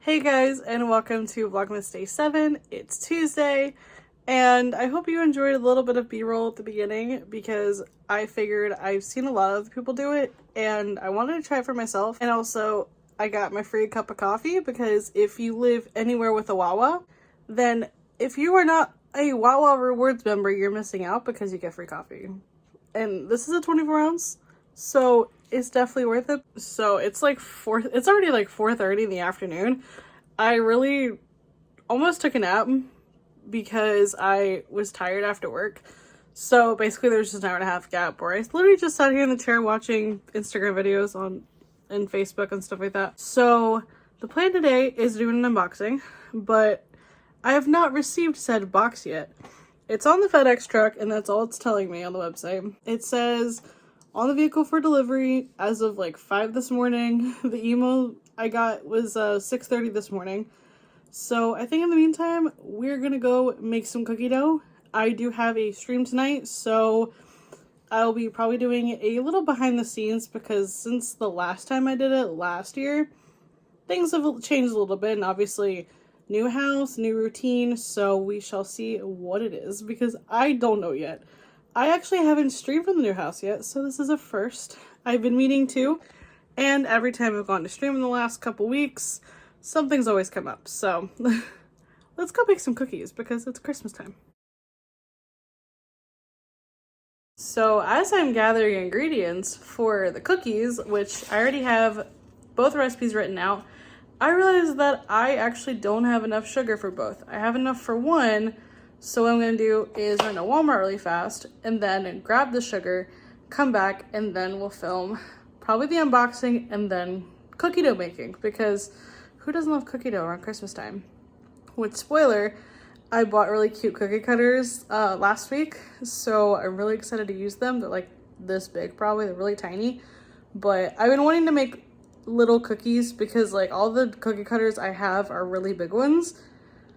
Hey guys, and welcome to Vlogmas Day 7. It's Tuesday, and I hope you enjoyed a little bit of b-roll at the beginning because I figured I've seen a lot of people do it and I wanted to try it for myself. And also, I got my free cup of coffee because if you live anywhere with a Wawa, then if you are not a Wawa Rewards member, you're missing out because you get free coffee. And this is a 24 ounce, so it's definitely worth it. So it's like it's already like 4:30 in the afternoon. I really almost took a nap because I was tired after work. So basically there's just an hour and a half gap where I literally just sat here in the chair watching Instagram videos and Facebook and stuff like that. So the plan today is doing an unboxing, but I have not received said box yet. It's on the FedEx truck and that's all it's telling me on the website. It says on the vehicle for delivery as of like 5 this morning. The email I got was 6:30 this morning. So I think in the meantime, we're gonna go make some cookie dough. I do have a stream tonight, so I'll be probably doing a little behind the scenes because since the last time I did it last year, things have changed a little bit, and obviously new house, new routine, so we shall see what it is because I don't know yet. I actually haven't streamed from the new house yet, so this is a first. I've been meaning to, and every time I've gone to stream in the last couple weeks, something's always come up. So let's go make some cookies because it's Christmas time. So as I'm gathering ingredients for the cookies, which I already have both recipes written out, I realized that I actually don't have enough sugar for both. I have enough for one. So what I'm going to do is run to Walmart really fast and then grab the sugar, come back, and then we'll film probably the unboxing and then cookie dough making because who doesn't love cookie dough around Christmas time? With spoiler, I bought really cute cookie cutters last week, so I'm really excited to use them. They're like this big probably, they're really tiny, but I've been wanting to make little cookies because like all the cookie cutters I have are really big ones.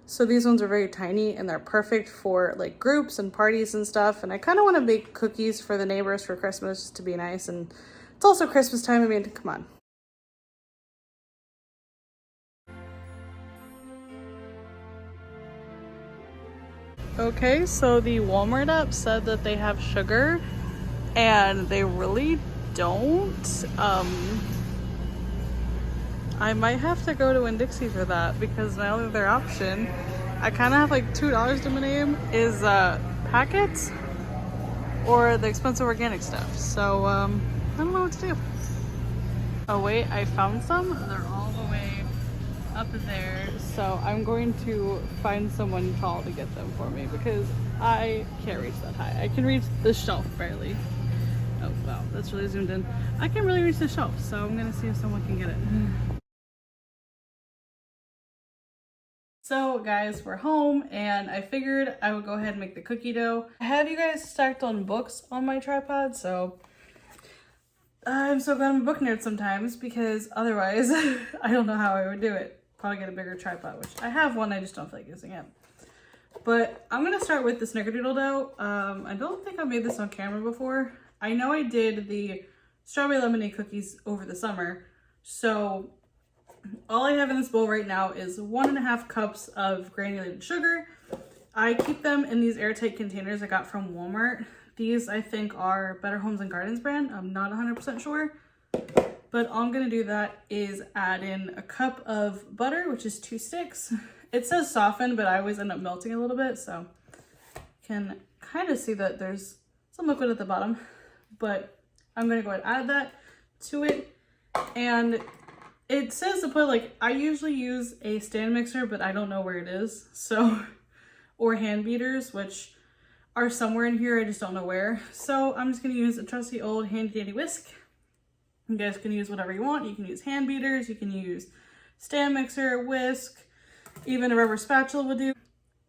So these ones are very tiny and they're perfect for like groups and parties and stuff. And I kind of want to bake cookies for the neighbors for Christmas just to be nice. And it's also Christmas time. I mean, come on. Okay, so the Walmart app said that they have sugar and they really don't. I might have to go to Winn-Dixie for that because my other option, I kind of have like $2 to my name, is packets or the expensive organic stuff. So I don't know what to do. Oh wait, I found some. They're all the way up there. So I'm going to find someone tall to get them for me because I can't reach that high. I can reach the shelf barely. Oh wow, that's really zoomed in. I can really reach the shelf, so I'm gonna see if someone can get it. So guys, we're home and I figured I would go ahead and make the cookie dough. I have you guys stacked on books on my tripod, so I'm so glad I'm a book nerd sometimes because otherwise I don't know how I would do it. Probably get a bigger tripod, which I have one, I just don't feel like using it. But I'm gonna start with the snickerdoodle dough. I don't think I made this on camera before. I know I did the strawberry lemonade cookies over the summer, so all I have in this bowl right now is 1.5 cups of granulated sugar. I keep them in these airtight containers I got from Walmart. These I think are Better Homes and Gardens brand. I'm not 100% sure. But all I'm gonna do that is add in a cup of butter, which is 2 sticks. It says soften, but I always end up melting a little bit, so you can kind of see that there's some liquid at the bottom. But I'm gonna go ahead and add that to it. And it says to put, like, I usually use a stand mixer, but I don't know where it is. So, or hand beaters, which are somewhere in here, I just don't know where. So I'm just gonna use a trusty old handy dandy whisk. You guys can use whatever you want. You can use hand beaters, you can use stand mixer, whisk, even a rubber spatula will do.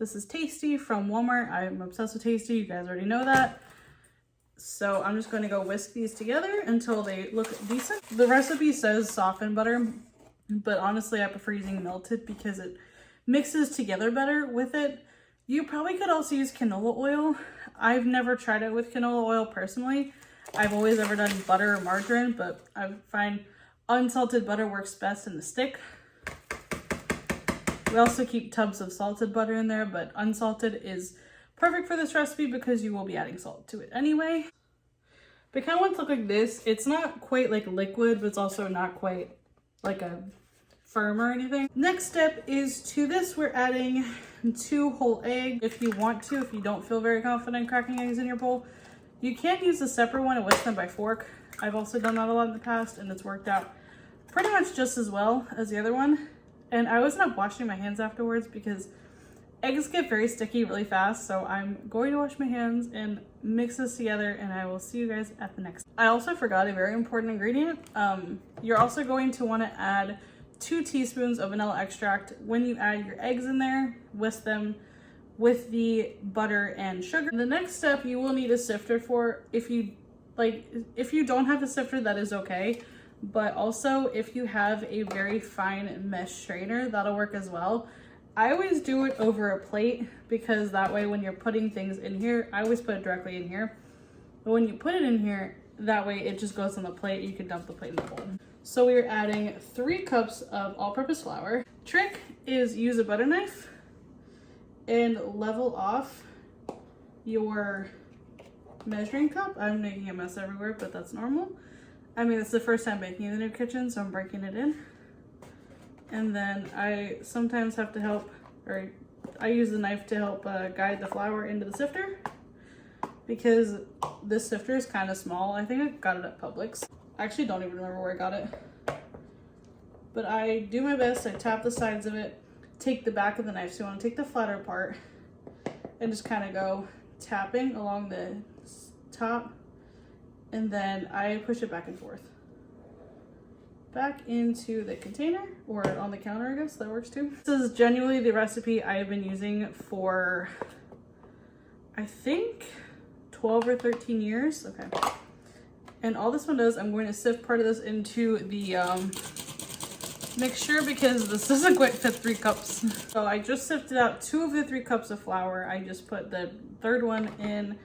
This is Tasty from Walmart. I'm obsessed with Tasty, you guys already know that. So I'm just going to go whisk these together until they look decent. The recipe says softened butter, but honestly I prefer using melted because it mixes together better with it. You probably could also use canola oil. I've never tried it with canola oil personally. I've always ever done butter or margarine, but I find unsalted butter works best in the stick. We also keep tubs of salted butter in there, but unsalted is perfect for this recipe because you will be adding salt to it anyway. But it kind of wants to look like this. It's not quite like liquid, but it's also not quite like a firm or anything. Next step is to this, we're adding 2 whole eggs. If you want to, if you don't feel very confident cracking eggs in your bowl, you can use a separate one and whisk them by fork. I've also done that a lot in the past and it's worked out pretty much just as well as the other one. And I always end up washing my hands afterwards because eggs get very sticky really fast. So I'm going to wash my hands and mix this together and I will see you guys at the next. I also forgot a very important ingredient. You're also going to want to add 2 teaspoons of vanilla extract. When you add your eggs in there, whisk them with the butter and sugar. The next step you will need a sifter for. If you don't have a sifter, that is okay. But also if you have a very fine mesh strainer, that'll work as well. I always do it over a plate because that way when you're putting things in here, I always put it directly in here. But when you put it in here, that way it just goes on the plate. You can dump the plate in the bowl. So we're adding 3 cups of all-purpose flour. Trick is use a butter knife and level off your measuring cup. I'm making a mess everywhere, but that's normal. I mean, it's the first time baking in the new kitchen, so I'm breaking it in. And then I sometimes have to help, or I use the knife to help guide the flour into the sifter because this sifter is kind of small. I think I got it at POPFLEX. I actually don't even remember where I got it. But I do my best. I tap the sides of it, take the back of the knife. So you want to take the flatter part and just kind of go tapping along the top. And then I push it back and forth. Back into the container or on the counter, I guess that works too. This is genuinely the recipe I have been using for, I think, 12 or 13 years. Okay. And all this one does, I'm going to sift part of this into the mixture because this doesn't quite fit 3 cups. So I just sifted out 2 of the 3 cups of flour. I just put the 3rd one in.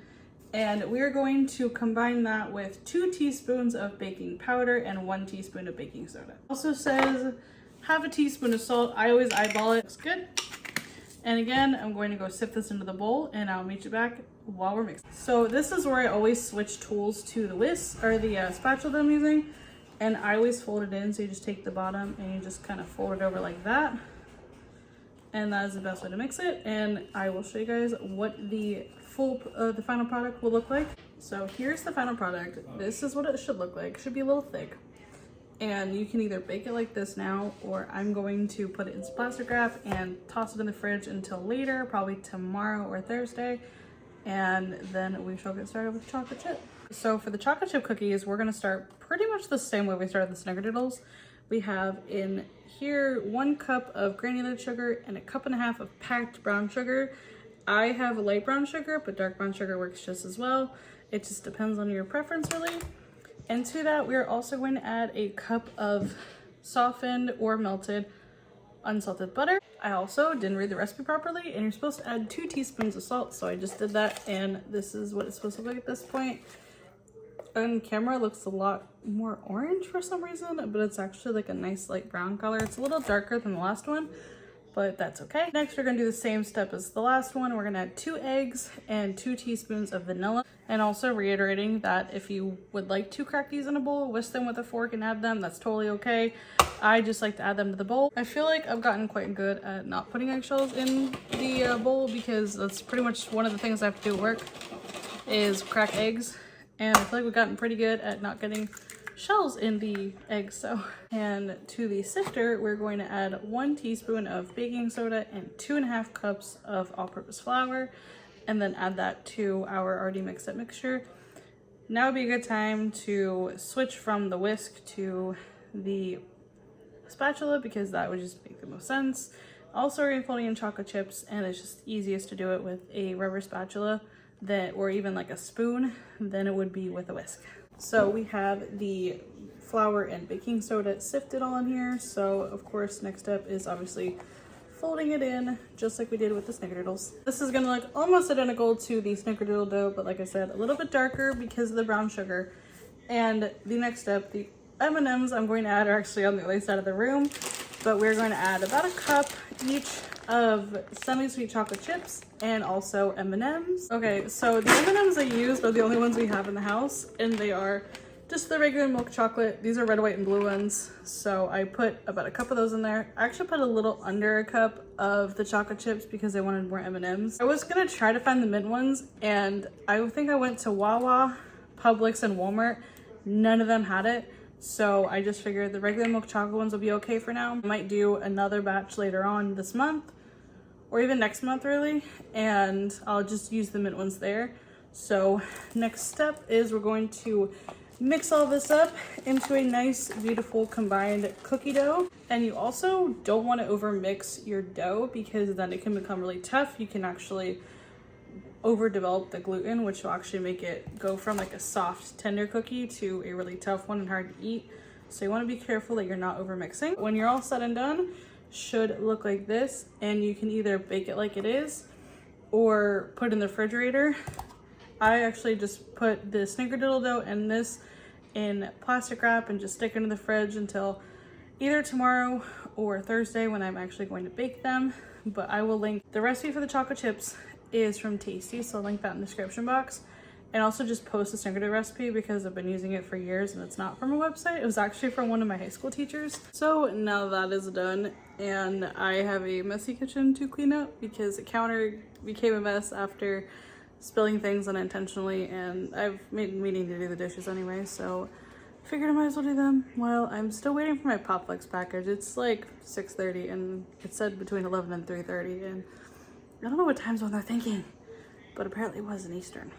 And we're going to combine that with 2 teaspoons of baking powder and 1 teaspoon of baking soda. Also says half a teaspoon of salt. I always eyeball it. Looks good. And again, I'm going to go sift this into the bowl and I'll meet you back while we're mixing. So this is where I always switch tools to the whisk or the spatula that I'm using. And I always fold it in. So you just take the bottom and you just kind of fold it over like that. And that is the best way to mix it. And I will show you guys what the final product will look like. So here's the final product. This is what it should look like. It should be a little thick. And you can either bake it like this now, or I'm going to put it in some plastic wrap and toss it in the fridge until later, probably tomorrow or Thursday. And then we shall get started with chocolate chip. So for the chocolate chip cookies, we're gonna start pretty much the same way we started the snickerdoodles. We have in here 1 cup of granulated sugar and 1.5 cups of packed brown sugar. I have light brown sugar, but dark brown sugar works just as well. It just depends on your preference, really. And to that, we're also going to add 1 cup of softened or melted unsalted butter. I also didn't read the recipe properly, and you're supposed to add 2 teaspoons of salt, so I just did that, and this is what it's supposed to look like at this point. On camera, it looks a lot more orange for some reason, but it's actually like a nice light brown color. It's a little darker than the last one, but that's okay. Next, we're gonna do the same step as the last one. We're gonna add 2 eggs and 2 teaspoons of vanilla. And also reiterating that if you would like to crack these in a bowl, whisk them with a fork and add them, that's totally okay. I just like to add them to the bowl. I feel like I've gotten quite good at not putting eggshells in the bowl because that's pretty much one of the things I have to do at work is crack eggs. And I feel like we've gotten pretty good at not getting shells in the eggs. So, and to the sifter, we're going to add 1 teaspoon of baking soda and 2.5 cups of all-purpose flour, and then add that to our already mixed up mixture. Now would be a good time to switch from the whisk to the spatula because that would just make the most sense. Also, we're folding in chocolate chips, and it's just easiest to do it with a rubber spatula or even like a spoon than it would be with a whisk. So we have the flour and baking soda sifted all in here. So of course, next step is obviously folding it in just like we did with the snickerdoodles. This is gonna look almost identical to the snickerdoodle dough, but like I said, a little bit darker because of the brown sugar. And the next step, the M&Ms I'm going to add are actually on the other side of the room. but we're going to add about a cup each of semi-sweet chocolate chips and also M&Ms. Okay, so the M&Ms I used are the only ones we have in the house, and they are just the regular milk chocolate. These are red, white, and blue ones. So I put about a cup of those in there. I actually put a little under a cup of the chocolate chips because I wanted more M&Ms. I was gonna try to find the mint ones, and I think I went to Wawa, Publix, and Walmart. None of them had it. So I just figured the regular milk chocolate ones will be okay for now. I might do another batch later on this month or even next month really, and I'll just use the mint ones there. So next step is we're going to mix all this up into a nice, beautiful combined cookie dough. And you also don't want to over mix your dough because then it can become really tough. You can actually overdevelop the gluten, which will actually make it go from like a soft, tender cookie to a really tough one and hard to eat. So you want to be careful that you're not over mixing. When you're all said and done, should look like this, and you can either bake it like it is or put it in the refrigerator. I actually just put the snickerdoodle dough and this in plastic wrap and just stick it in the fridge until either tomorrow or Thursday when I'm actually going to bake them. But I will link the recipe for the chocolate chips is from Tasty, so I'll link that in the description box. And also just post the snickerdoodle recipe because I've been using it for years and it's not from a website. It was actually from one of my high school teachers. So now that is done and I have a messy kitchen to clean up because the counter became a mess after spilling things unintentionally, and I've made meaning to do the dishes anyway, so I figured I might as well do them while I'm still waiting for my POPFLEX package. It's like 6:30 and it said between 11 and 3:30, and I don't know what time zone they're thinking, but apparently it wasn't Eastern.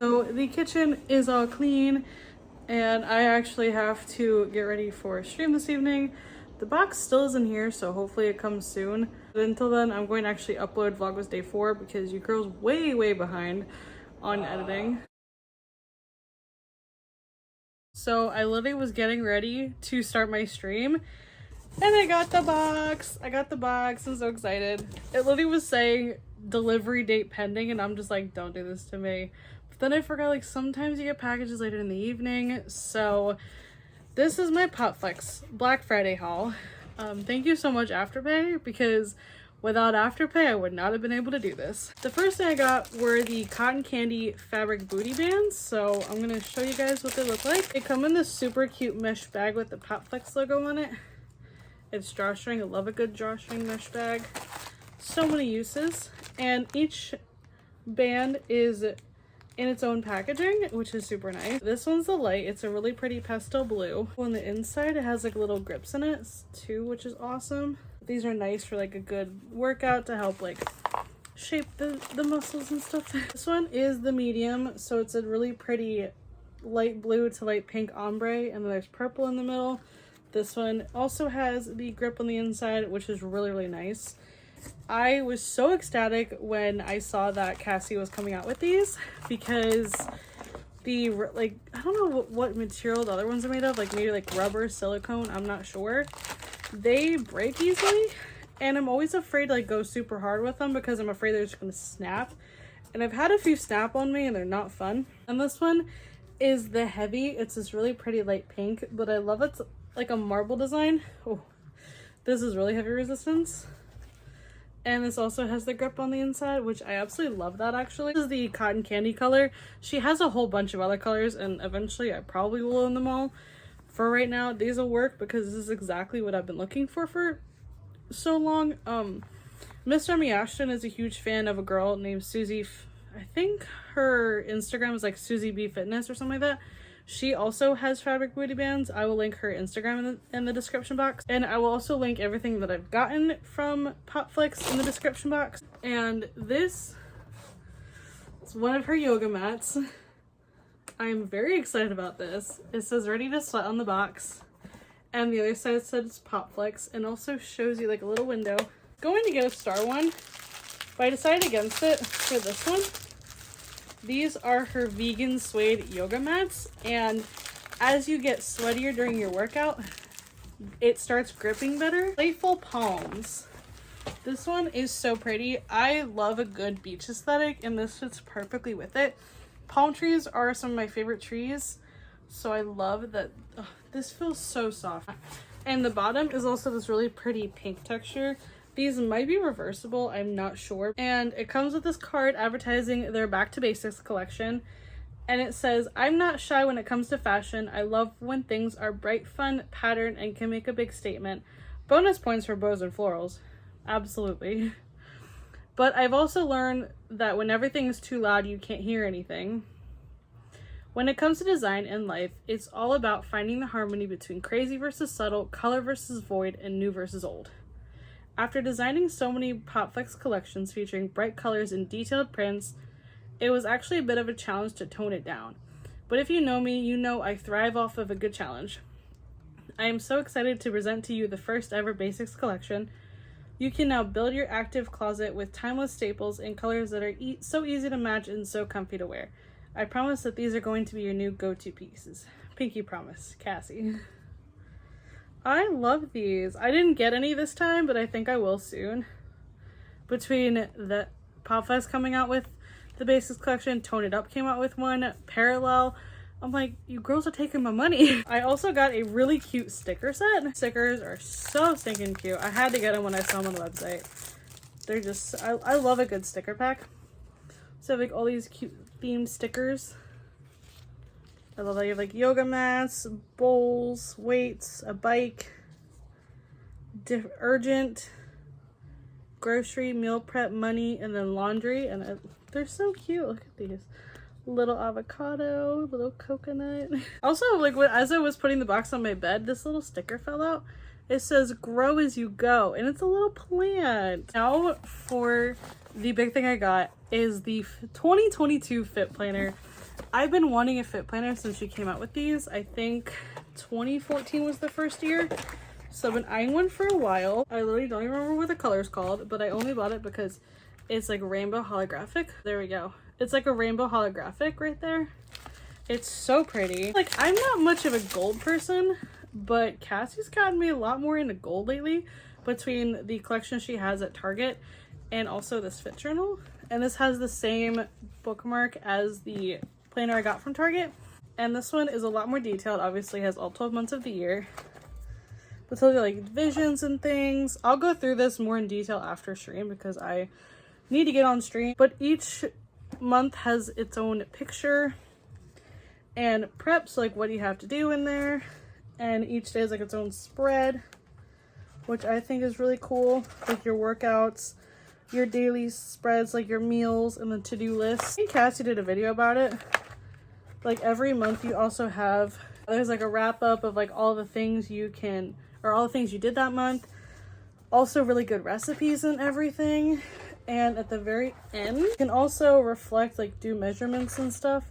So the kitchen is all clean and I actually have to get ready for a stream this evening. The box still isn't here, so hopefully it comes soon. But until then, I'm going to actually upload Vlogmas Day 4 because you girls way behind on editing. So I literally was getting ready to start my stream and I got the box. I'm so excited. It literally was saying delivery date pending and I'm just like, don't do this to me. Then I forgot, like, sometimes you get packages later in the evening. So this is my POPFLEX Black Friday haul. Thank you so much Afterpay, because without Afterpay I would not have been able to do this. The first thing I got were the cotton candy fabric booty bands. So I'm gonna show you guys what they look like. They come in this super cute mesh bag with the POPFLEX logo on it. It's drawstring. I love a good drawstring mesh bag. So many uses, and each band is in its own packaging, which is super nice. This one's the light. It's a really pretty pastel blue. On the inside, it has like little grips in it too, which is awesome. These are nice for like a good workout to help like shape the muscles and stuff. This one is the medium, so it's a really pretty light blue to light pink ombre, and then there's purple in the middle. This one also has the grip on the inside, which is really nice. I was so ecstatic when I saw that Cassie was coming out with these because the, like, I don't know what material the other ones are made of, like maybe like rubber, silicone, I'm not sure. They break easily and I'm always afraid to like go super hard with them because I'm afraid they're just gonna snap. And I've had a few snap on me and they're not fun. And this one is the heavy. It's this really pretty light pink, but I love it's like a marble design. Oh, this is really heavy resistance. And this also has the grip on the inside, which I absolutely love that actually. This is the cotton candy color. She has a whole bunch of other colors and eventually I probably will own them all. For right now, these will work because this is exactly what I've been looking for so long. Miss Remy Ashton is a huge fan of a girl named Susie. I think her Instagram is like Susie B Fitness or something like that. She also has fabric booty bands. I will link her Instagram in the description box. And I will also link everything that I've gotten from POPFLEX in the description box. And this is one of her yoga mats. I'm very excited about this. It says ready to sweat on the box. And the other side says POPFLEX and also shows you like a little window. Going to get a star one, but I decided against it for this one. These are her vegan suede yoga mats, and as you get sweatier during your workout, it starts gripping better. Playful Palms. This one is so pretty. I love a good beach aesthetic, and this fits perfectly with it. Palm trees are some of my favorite trees, so I love that. Oh, this feels so soft. And the bottom is also this really pretty pink texture. These might be reversible, I'm not sure. And it comes with this card advertising their Back to Basics collection. And it says, I'm not shy when it comes to fashion. I love when things are bright, fun, patterned, and can make a big statement. Bonus points for bows and florals. Absolutely. But I've also learned that when everything is too loud, you can't hear anything. When it comes to design and life, it's all about finding the harmony between crazy versus subtle, color versus void, and new versus old. After designing so many POPFLEX collections featuring bright colors and detailed prints, it was actually a bit of a challenge to tone it down. But if you know me, you know I thrive off of a good challenge. I am so excited to present to you the first ever basics collection. You can now build your active closet with timeless staples in colors that are so easy to match and so comfy to wear. I promise that these are going to be your new go-to pieces. Pinky promise, Cassie. I love these. I didn't get any this time, but I think I will soon. Between the POPFLEX coming out with the basics collection, Tone It Up came out with one, Parallel. I'm like, you girls are taking my money. I also got a really cute sticker set. Stickers are so stinking cute. I had to get them when I saw them on the website. They're just, I love a good sticker pack. So like all these cute themed stickers. I love that you have like yoga mats, bowls, weights, a bike, urgent, grocery, meal prep, money, and then laundry. And they're so cute. Look at these. Little avocado, little coconut. Also, like as I was putting the box on my bed, this little sticker fell out. It says grow as you go, and it's a little plant. Now for the big thing I got is the 2022 Fit Planner. I've been wanting a Fit Planner since she came out with these. I think 2014 was the first year. So I've been eyeing one for a while. I literally don't even remember what the color is called, but I only bought it because it's like rainbow holographic. There we go. It's like a rainbow holographic right there. It's so pretty. Like, I'm not much of a gold person, but Cassie's gotten me a lot more into gold lately between the collection she has at Target and also this fit journal. And this has the same bookmark as the planner I got from Target. And this one is a lot more detailed. Obviously has all 12 months of the year. But tells you like visions and things. I'll go through this more in detail after stream because I need to get on stream. But each month has its own picture and preps, like what you have to do in there. And each day is like its own spread, which I think is really cool. Like your workouts, your daily spreads, like your meals, and the to-do list. I think Cassie did a video about it. Like every month you also have, there's like a wrap up of like all the things you can, or all the things you did that month. Also really good recipes and everything. And at the very end, you can also reflect, like do measurements and stuff.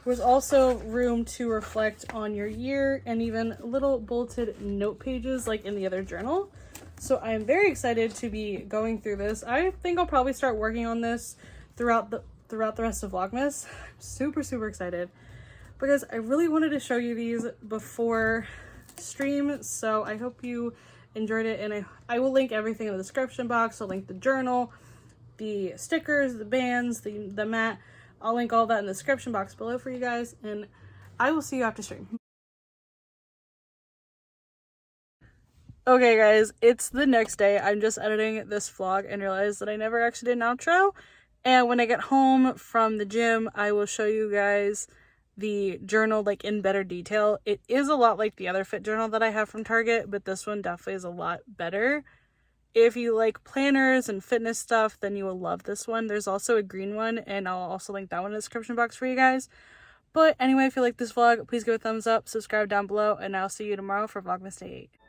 There's also room to reflect on your year and even little bulleted note pages like in the other journal. So I am very excited to be going through this. I think I'll probably start working on this throughout the rest of Vlogmas. I'm super excited because I really wanted to show you these before stream. So I hope you enjoyed it, and I will link everything in the description box. I'll link the journal, the stickers, the bands, the mat. I'll link all that in the description box below for you guys, and I will see you after stream. Okay guys, it's the next day. I'm just editing this vlog and realized that I never actually did an outro. And when I get home from the gym, I will show you guys the journal like in better detail. It is a lot like the other fit journal that I have from Target, but this one definitely is a lot better. If you like planners and fitness stuff, then you will love this one. There's also a green one, and I'll also link that one in the description box for you guys. But anyway, if you like this vlog, please give it a thumbs up, subscribe down below, and I'll see you tomorrow for Vlogmas Day 8.